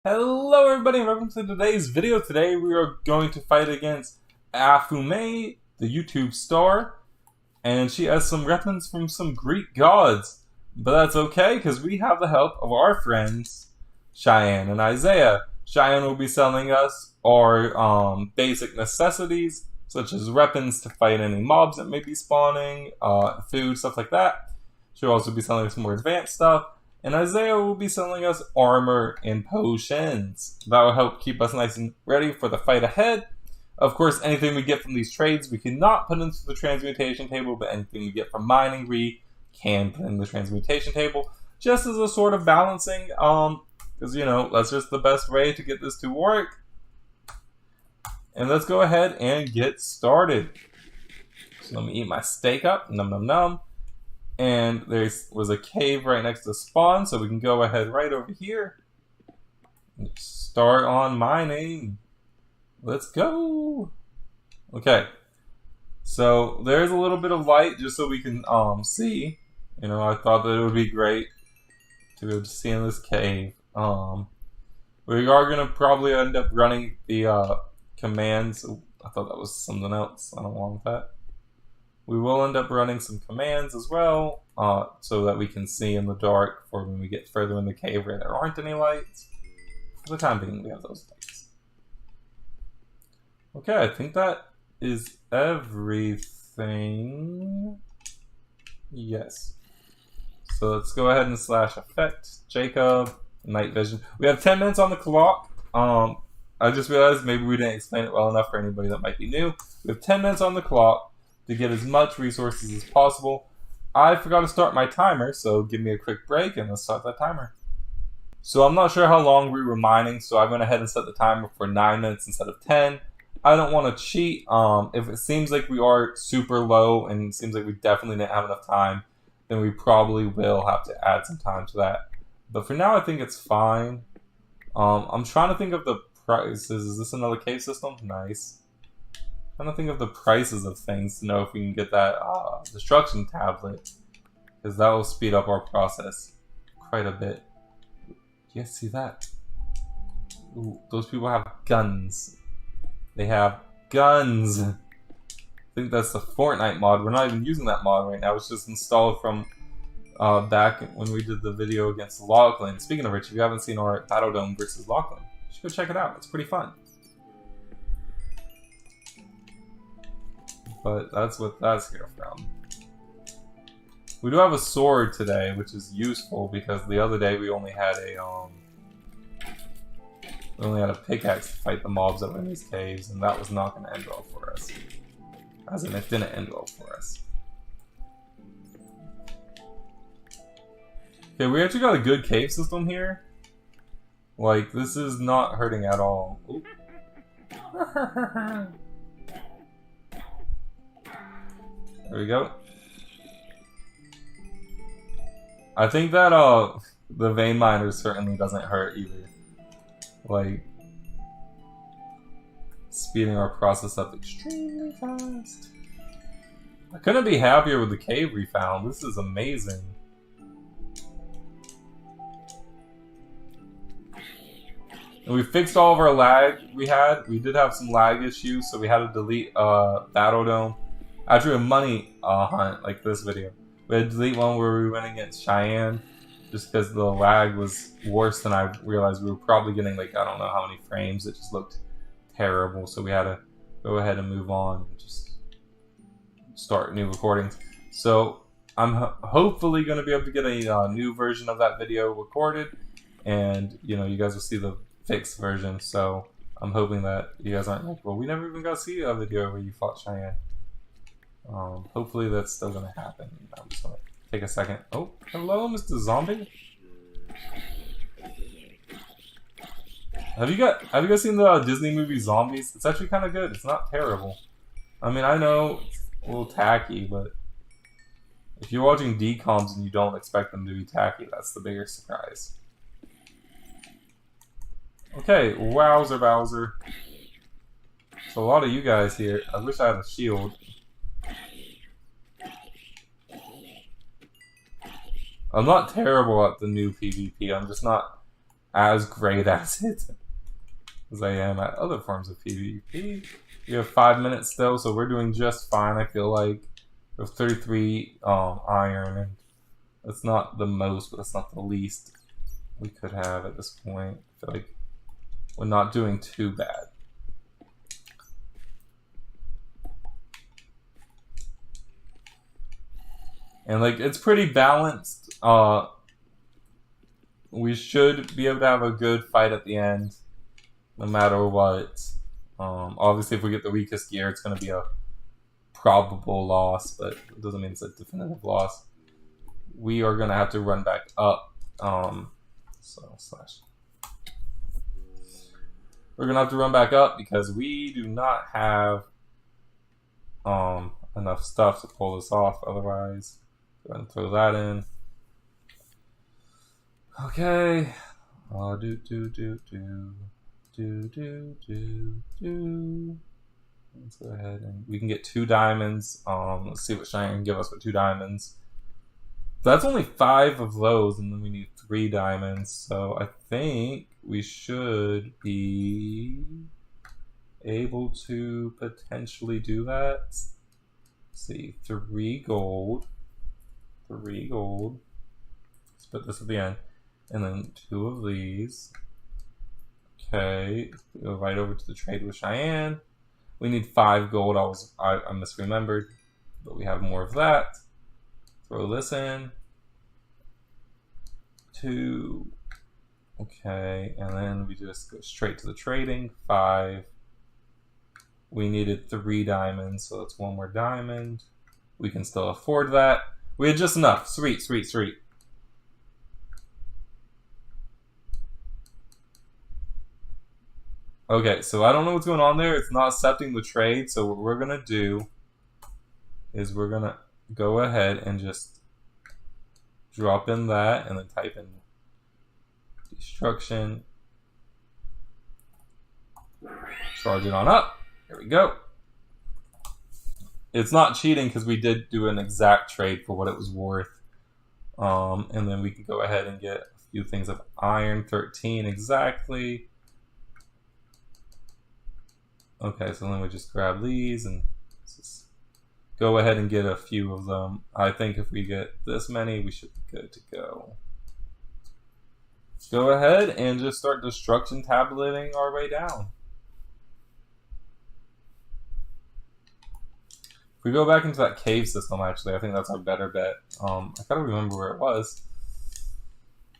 Hello everybody and welcome to today's video. Today we are going to fight against Aphmau, the YouTube star, and she has some weapons from some Greek gods. But that's okay because we have the help of our friends Cheyenne and Isaiah. Cheyenne will be selling us our basic necessities such as weapons to fight any mobs that may be spawning, food, stuff like that. She'll also be selling us some more advanced stuff. And Isaiah will be selling us armor and potions. That will help keep us nice and ready for the fight ahead. Of course, anything we get from these trades, we cannot put into the transmutation table, but anything we get from mining, we can put in the transmutation table. Just as a sort of balancing, because, you know, that's just the best way to get this to work. And let's go ahead and get started. So let me eat my steak up. Num num num. And there was a cave right next to spawn, so we can go ahead right over here and start on mining. Let's go. Okay, so there's a little bit of light just so we can see. You know, I thought that it would be great to be able to see in this cave. We are gonna probably end up running the commands. Ooh, I thought that was something else. I don't want that. We will end up running some commands as well, so that we can see in the dark for when we get further in the cave where there aren't any lights. For the time being, we have those lights. Okay, I think that is everything. Yes. So let's go ahead and slash effect, Jacob, night vision. We have 10 minutes on the clock. I just realized maybe we didn't explain it well enough for anybody that might be new. We have 10 minutes on the clock to get as much resources as possible. I forgot to start my timer, so give me a quick break and let's start that timer. So I'm not sure how long we were mining, so I went ahead and set the timer for 9 minutes instead of 10. I don't want to cheat. If it seems like we are super low and it seems like we definitely didn't have enough time, then we probably will have to add some time to that. But for now, I think it's fine. I'm trying to think of the prices. Is this another cave system? Nice. I'm trying to think of the prices of things to know if we can get that destruction tablet, because that will speed up our process quite a bit. Do you guys see that? Ooh, those people have guns. They have guns. I think that's the Fortnite mod. We're not even using that mod right now. It's just installed from back when we did the video against Lachlan. Speaking of which, if you haven't seen our Battledome versus Lachlan, you should go check it out. It's pretty fun. But that's what that's here from. We do have a sword today, which is useful because the other day we only had a pickaxe to fight the mobs that were in these caves, and that was not going to end well for us. As in, it didn't end well for us. Okay, we actually got a good cave system here. Like, this is not hurting at all. Ooh. There we go. I think that the vein miner certainly doesn't hurt either. Like, speeding our process up extremely fast. I couldn't be happier with the cave we found. This is amazing. And we fixed all of our lag we had. We did have some lag issues, so we had to delete Battledome. After a money hunt like this video, we had to delete one where we went against Cheyenne just because the lag was worse than I realized. We were probably getting like I don't know how many frames. It just looked terrible, so we had to go ahead and move on and just start new recordings. So I'm hopefully going to be able to get a new version of that video recorded, and you know you guys will see the fixed version. So I'm hoping that you guys aren't like, well, we never even got to see a video where you fought Cheyenne. Hopefully that's still gonna happen. I'm just gonna take a second. Oh, hello, Mr. Zombie. Have you guys seen the Disney movie Zombies? It's actually kind of good. It's not terrible. I mean, I know it's a little tacky, but if you're watching DComs and you don't expect them to be tacky, that's the bigger surprise. Okay, wowzer Bowser. So a lot of you guys here. I wish I had a shield. I'm not terrible at the new PvP. I'm just not as great as it as I am at other forms of PvP. We have 5 minutes still, so we're doing just fine. I feel like we have 33 iron, and that's not the most, but that's not the least we could have at this point. I feel like we're not doing too bad. And like, it's pretty balanced. We should be able to have a good fight at the end, no matter what. Obviously, if we get the weakest gear, it's going to be a probable loss, but it doesn't mean it's a definitive loss. We are going to have to run back up. We're going to have to run back up because we do not have enough stuff to pull this off. Otherwise, go ahead and throw that in. Okay. Let's go ahead and we can get 2 diamonds. Let's see what Cheyenne can give us with 2 diamonds. That's only 5 of those, and then we need 3 diamonds. So I think we should be able to potentially do that. Let's see, 3 gold. 3 gold. Let's put this at the end. And then 2 of these. Okay, go right over to the trade with Cheyenne. We need 5 gold. I misremembered, but we have more of that. Throw this in. 2. Okay, and then we just go straight to the trading. 5. We needed 3 diamonds, so that's 1 more diamond. We can still afford that. We had just enough. Sweet, sweet, sweet. Okay, so I don't know what's going on there. It's not accepting the trade, so what we're going to do is we're going to go ahead and just drop in that and then type in destruction. Charge it on up. Here we go. It's not cheating because we did do an exact trade for what it was worth. And then we can go ahead and get a few things of iron, 13 exactly. Okay, so then we just grab these and just go ahead and get a few of them. I think if we get this many, we should be good to go. Go ahead and just start destruction tabulating our way down. If we go back into that cave system, actually, I think that's our better bet. I gotta remember where it was.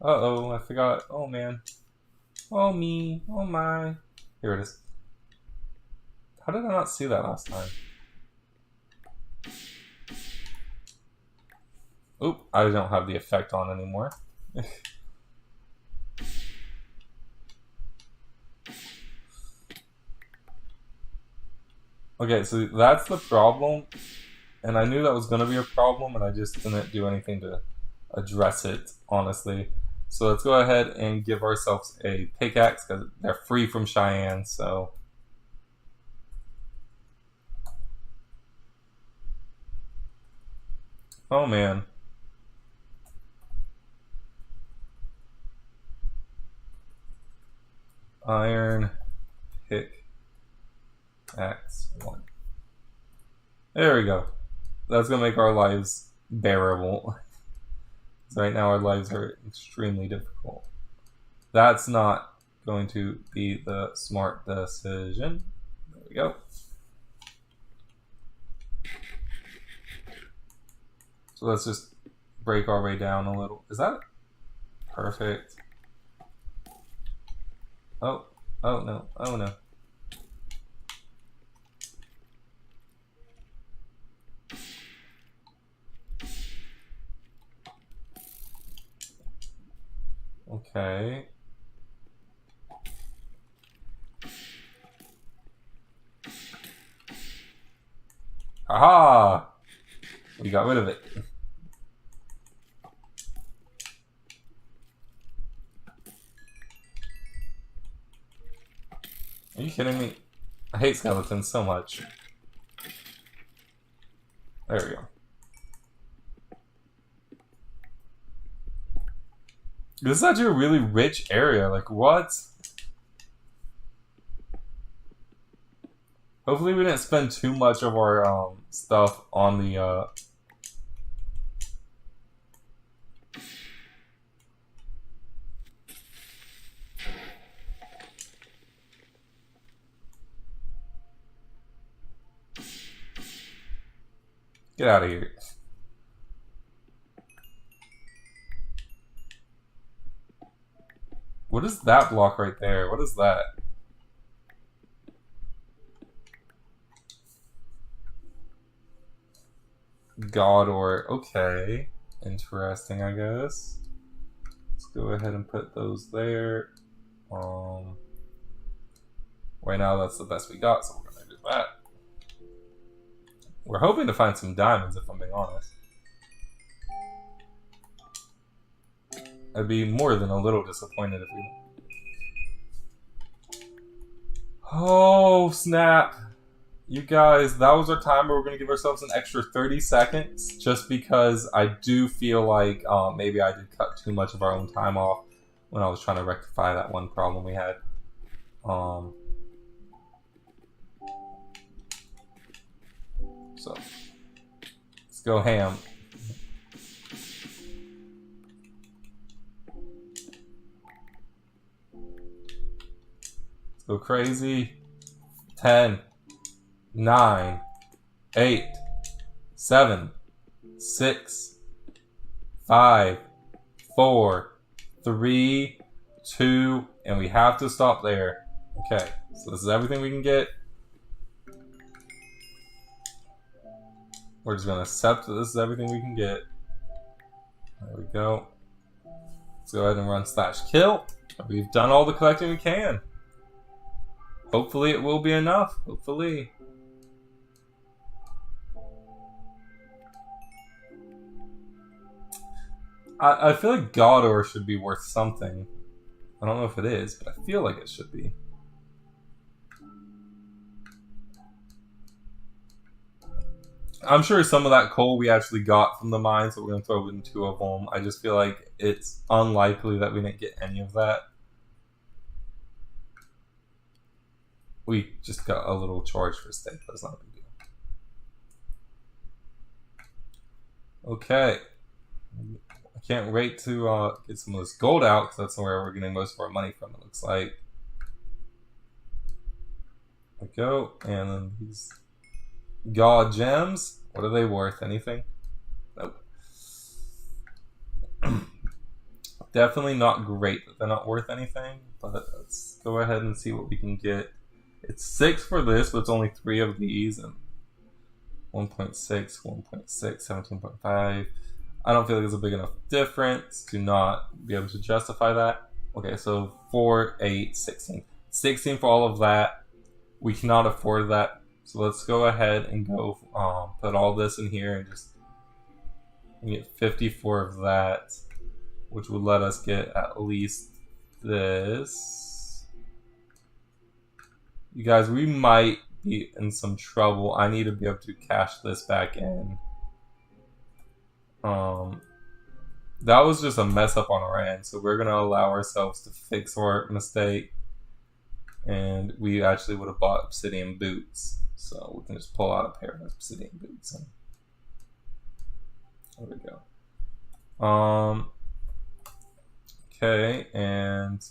Uh-oh, I forgot. Oh, man. Oh, me. Oh, my. Here it is. How did I not see that last time? Oop, I don't have the effect on anymore. Okay, so that's the problem. And I knew that was going to be a problem, and I just didn't do anything to address it, honestly. So let's go ahead and give ourselves a pickaxe, because they're free from Cheyenne, so... Oh, man. Iron pickaxe 1. There we go. That's going to make our lives bearable. Right now our lives are extremely difficult. That's not going to be the smart decision. There we go. So let's just break our way down a little. Is that perfect? Oh, oh no, oh no. Okay. Aha! We got rid of it. Are you kidding me? I hate skeletons so much. There we go. This is actually a really rich area. Like, what? Hopefully we didn't spend too much of our stuff on the Get out of here. What is that block right there? What is that? God or okay. Interesting, I guess. Let's go ahead and put those there. Right now that's the best we got, so we're gonna do that. We're hoping to find some diamonds, if I'm being honest. I'd be more than a little disappointed if we... Oh, snap. You guys, that was our time where we're going to give ourselves an extra 30 seconds, just because I do feel like maybe I did cut too much of our own time off when I was trying to rectify that one problem we had. So, let's go ham. Let's go crazy. 10, 9, 8, 7, 6, 5, 4, 3, 2, and we have to stop there. Okay, so this is everything we can get. We're just gonna accept that this is everything we can get. There we go. Let's go ahead and run /kill. We've done all the collecting we can. Hopefully it will be enough. Hopefully. I feel like God ore should be worth something. I don't know if it is, but I feel like it should be. I'm sure some of that coal we actually got from the mine, so we're going to throw in 2 of them. I just feel like it's unlikely that we didn't get any of that. We just got a little charge for steak, but it's not a big deal. Okay. I can't wait to get some of this gold out, because that's where we're getting most of our money from, it looks like. There we go. And then these God gems. What are they worth? Anything? Nope. Definitely not great that they're not worth anything, but let's go ahead and see what we can get. It's 6 for this, but it's only 3 of these, and 1.6, 1.6, 17.5. I don't feel like it's a big enough difference to not be able to justify that. Okay, so 4, 8, 16. 16 for all of that. We cannot afford that. So let's go ahead and go put all this in here and just get 54 of that, which would let us get at least this. You guys, we might be in some trouble. I need to be able to cash this back in. That was just a mess up on our end, so we're gonna allow ourselves to fix our mistake, and we actually would have bought obsidian boots. So we can just pull out a pair of obsidian boots. And there we go. Okay, and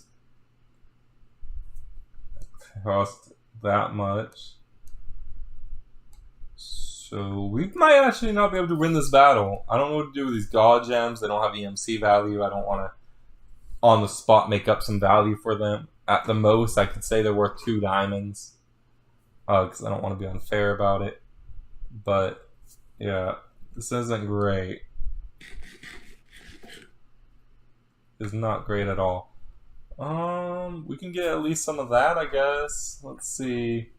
cost that much. So we might actually not be able to win this battle. I don't know what to do with these God gems. They don't have EMC value. I don't want to, on the spot, make up some value for them. At the most, I could say they're worth 2 diamonds. Because I don't want to be unfair about it. But, yeah, this isn't great. It's not great at all. We can get at least some of that, I guess. Let's see.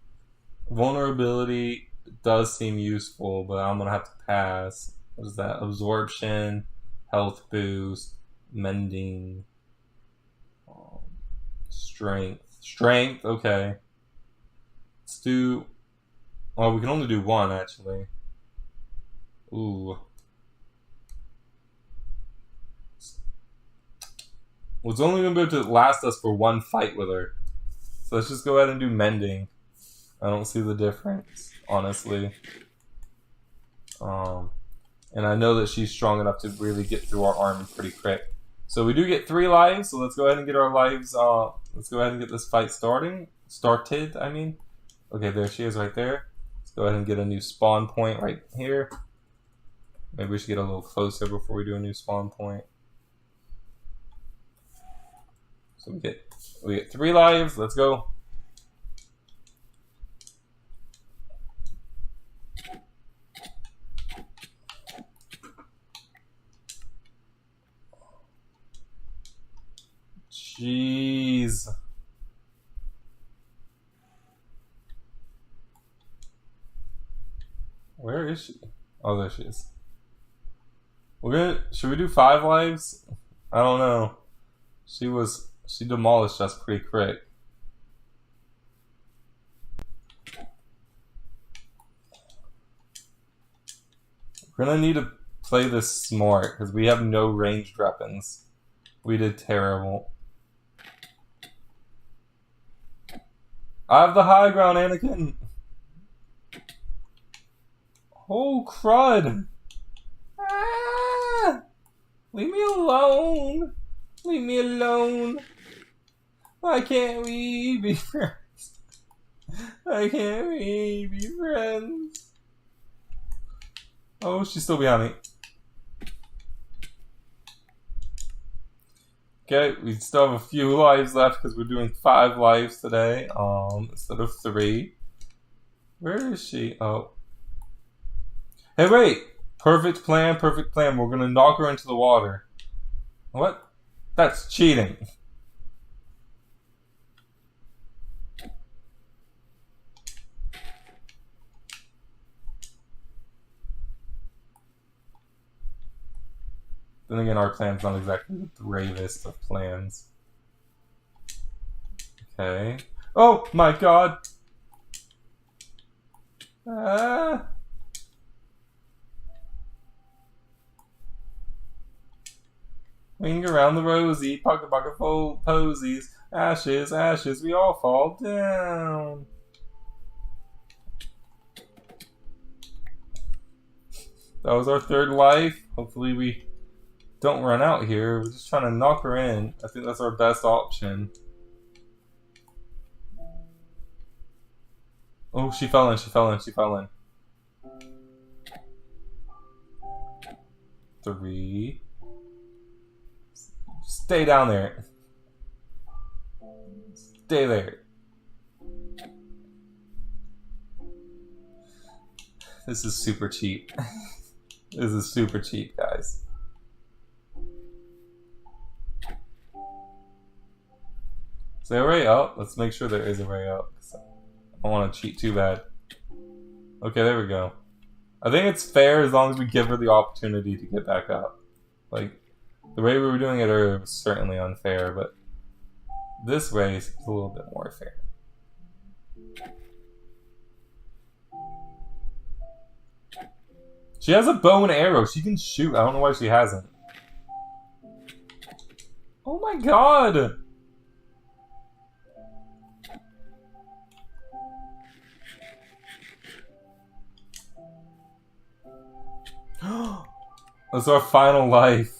Vulnerability does seem useful, but I'm going to have to pass. What is that? Absorption, health boost, mending, strength. Strength, okay. Let's do... Oh, we can only do 1, actually. Ooh. Well, it's only going to be able to last us for one fight with her. So let's just go ahead and do mending. I don't see the difference, honestly. And I know that she's strong enough to really get through our army pretty quick. So we do get 3 lives, so let's go ahead and get our lives, let's go ahead and get this fight started, I mean. Okay, there she is right there. Let's go ahead and get a new spawn point right here. Maybe we should get a little closer before we do a new spawn point. So we get 3 lives, let's go. Jeez. Where is she? Oh, there she is. Should we do 5 lives? I don't know. She demolished us pretty quick. We're gonna need to play this smart because we have no ranged weapons. We did terrible. I have the high ground, Anakin. Oh, crud. Ah! Leave me alone. Leave me alone. Why can't we be friends? Why can't we be friends? Oh, she's still behind me. Okay, we still have a few lives left because we're doing 5 lives today, instead of 3. Where is she? Oh. Hey, wait! Perfect plan, perfect plan. We're gonna knock her into the water. What? That's cheating. Then again, our plan's not exactly the bravest of plans. Okay. Oh my god! Ah! Wing around the rosy, pocket pocket full posies, ashes, ashes, we all fall down. That was our 3rd life. Hopefully we don't run out here. We're just trying to knock her in. I think that's our best option. Oh, she fell in, she fell in, she fell in. 3. Stay down there. Stay there. This is super cheap. This is super cheap, guys. Is there a way out? Let's make sure there is a way out. I don't want to cheat too bad. Okay, there we go. I think it's fair as long as we give her the opportunity to get back up. Like, the way we were doing it earlier was certainly unfair, but this way is a little bit more fair. She has a bow and arrow. She can shoot. I don't know why she hasn't. Oh my god! That's our final life.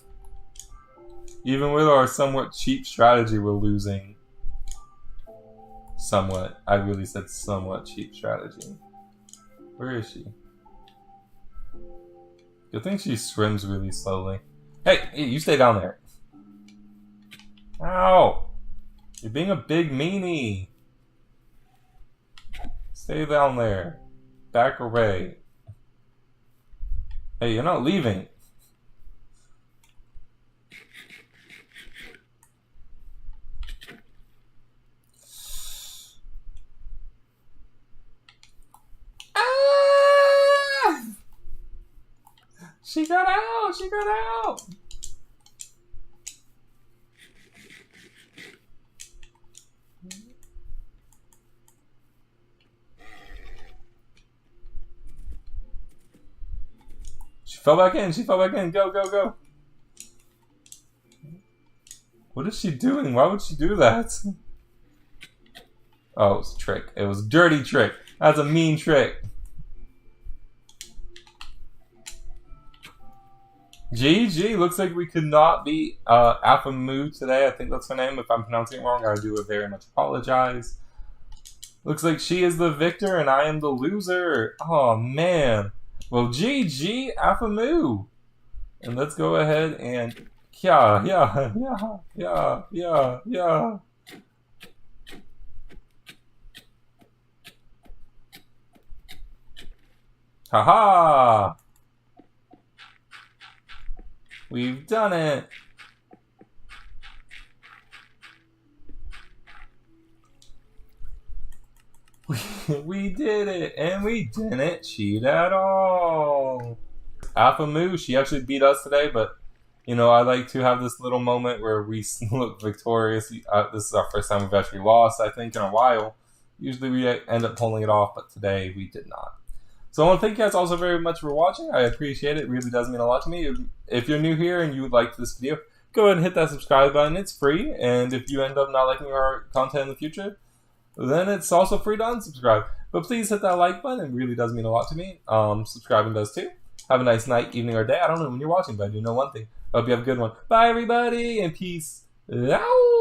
Even with our somewhat cheap strategy, we're losing. Somewhat. I really said somewhat cheap strategy. Where is she? I think she swims really slowly. Hey, you stay down there. Ow! You're being a big meanie. Stay down there. Back away. Hey, you're not leaving. Ah! She got out! She got out! She fell back in. She fell back in. Go, go, go. What is she doing? Why would she do that? Oh, it was a trick. It was a dirty trick. That's a mean trick. GG, looks like we could not beat Aphmau today. I think that's her name. If I'm pronouncing it wrong, I do very much apologize. Looks like she is the victor and I am the loser. Oh man. Well, GG, Aphmau. And let's go ahead and yeah. Haha! We've done it! We did it! And we didn't cheat at all! Aphmau, she actually beat us today, but you know, I like to have this little moment where we look victorious. This is our first time we've actually lost, I think, in a while. Usually we end up pulling it off, but today we did not. So I want to thank you guys also very much for watching. I appreciate it. It really does mean a lot to me. If you're new here and you would like this video, go ahead and hit that subscribe button. It's free. And if you end up not liking our content in the future, then it's also free to unsubscribe. But please hit that like button. It really does mean a lot to me. Subscribing does too. Have a nice night, evening, or day. I don't know when you're watching, but I do know one thing. I hope you have a good one. Bye, everybody, and peace out.